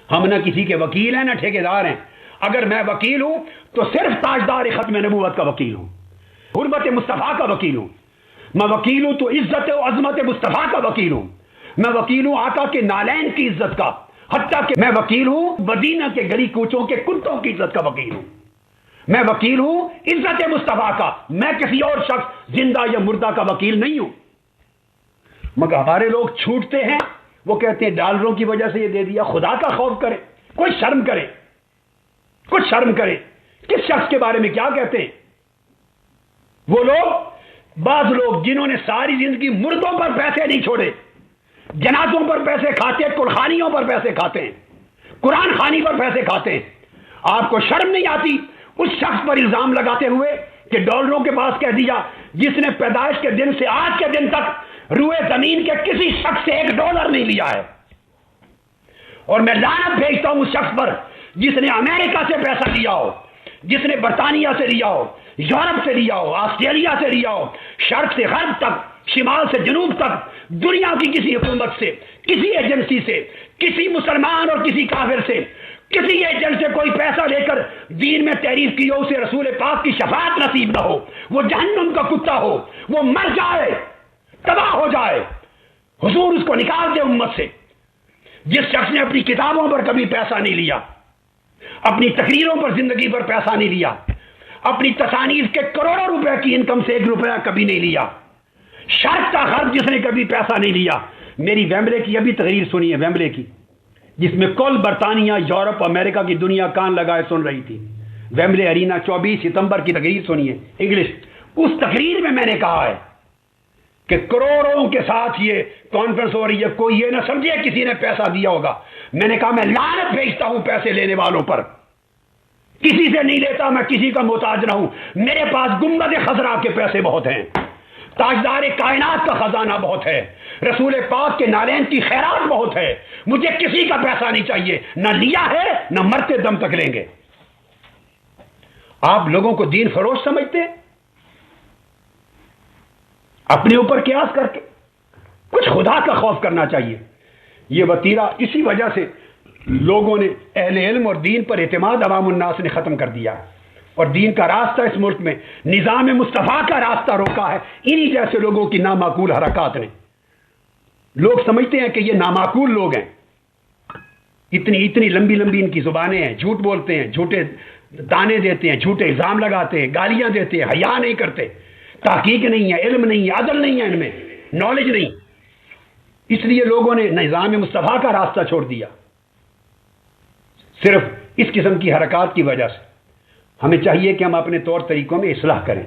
ہم نہ کسی کے وکیل ہیں نہ ٹھیکیدار ہیں. اگر میں وکیل ہوں تو صرف تاجدار ختم نبوت کا وکیل ہوں، حرمت مصطفیٰ کا وکیل ہوں. میں وکیل ہوں تو عزت و عظمت مصطفیٰ کا وکیل ہوں. میں وکیل ہوں آقا کے نالین کی عزت کا، حتیٰ کہ میں وکیل ہوں مدینہ کے گلی کوچوں کے کتوں کی عزت کا وکیل ہوں. میں وکیل ہوں عزت مصطفیٰ کا، میں کسی اور شخص زندہ یا مردہ کا وکیل نہیں ہوں. مگر ہمارے لوگ چھوٹتے ہیں، وہ کہتے ہیں ڈالروں کی وجہ سے یہ دے دیا. خدا کا خوف کرے، کوئی شرم کرے، کچھ شرم کرے. کس شخص کے بارے میں کیا کہتے ہیں وہ لوگ؟ بعض لوگ جنہوں نے ساری زندگی مردوں پر پیسے نہیں چھوڑے، جنازوں پر پیسے کھاتے، قرخانیوں پر پیسے کھاتے ہیں، قرآن خوانی پر پیسے کھاتے ہیں. آپ کو شرم نہیں آتی اس شخص پر الزام لگاتے ہوئے کہ ڈالروں کے پاس کہہ دیا جس نے پیدائش کے دن سے آج کے دن تک روئے زمین کے کسی شخص سے $1 نہیں لیا ہے؟ اور میں لعنت بھیجتا ہوں اس شخص پر جس نے امریکہ سے پیسہ لیا ہو، جس نے برطانیہ سے لیا ہو، یورپ سے لیا ہو، آسٹریلیا سے لیا ہو، شرق سے غرب تک، شمال سے جنوب تک، دنیا کی کسی حکومت سے، کسی ایجنسی سے، کسی مسلمان اور کسی کافر سے، کسی ایجنٹ سے کوئی پیسہ لے کر دین میں تحریف کی ہو، اسے رسول پاک کی شفاعت نصیب نہ ہو، وہ جہنم کا کتا ہو، وہ مر جائے، تباہ ہو جائے. حضور اس کو نکال دے امت سے. جس شخص نے اپنی کتابوں پر کبھی پیسہ نہیں لیا، اپنی تقریروں پر زندگی پر پیسہ نہیں لیا، اپنی تصانیف کے کروڑوں روپے کی انکم سے $1 کبھی نہیں لیا، شرق کا غرب جس نے کبھی پیسہ نہیں لیا. میری ویمبلے کی ابھی تقریر سنی ہے، ویمبلے کی، جس میں کل برطانیہ، یورپ، امریکہ کی دنیا کان لگائے سن رہی تھی. ویمبلے ارینا 24 ستمبر کی تقریر سنی ہے انگلش. اس تقریر میں نے کہا ہے کہ کروڑوں کے ساتھ یہ کانفرنس ہو رہی ہے، کوئی یہ نہ سمجھے کسی نے پیسہ دیا ہوگا. میں نے کہا میں لعنت بھیجتا ہوں پیسے لینے والوں پر. کسی سے نہیں لیتا، میں کسی کا محتاج نہ ہوں. میرے پاس گنبد خضرا کے پیسے بہت ہیں، تاجدار کائنات کا خزانہ بہت ہے، رسول پاک کے نالین کی خیرات بہت ہے. مجھے کسی کا پیسہ نہیں چاہیے، نہ لیا ہے نہ مرتے دم تک لیں گے. آپ لوگوں کو دین فروش سمجھتے ہیں اپنے اوپر قیاس کر کے. کچھ خدا کا خوف کرنا چاہیے. یہ وتیرہ اسی وجہ سے لوگوں نے، اہل علم اور دین پر اعتماد عوام الناس نے ختم کر دیا، اور دین کا راستہ اس ملک میں، نظام مصطفیٰ کا راستہ روکا ہے انہی جیسے لوگوں کی نامعقول حرکات نے. لوگ سمجھتے ہیں کہ یہ نامعقول لوگ ہیں، اتنی لمبی لمبی ان کی زبانیں ہیں، جھوٹ بولتے ہیں، جھوٹے تانے دیتے ہیں، جھوٹے الزام لگاتے ہیں، گالیاں دیتے ہیں، حیا نہیں کرتے، تحقیق نہیں ہے، علم نہیں ہے، عدل نہیں ہے، ان میں نالج نہیں. اس لیے لوگوں نے نظام مصطفیٰ کا راستہ چھوڑ دیا صرف اس قسم کی حرکات کی وجہ سے. ہمیں چاہیے کہ ہم اپنے طور طریقوں میں اصلاح کریں.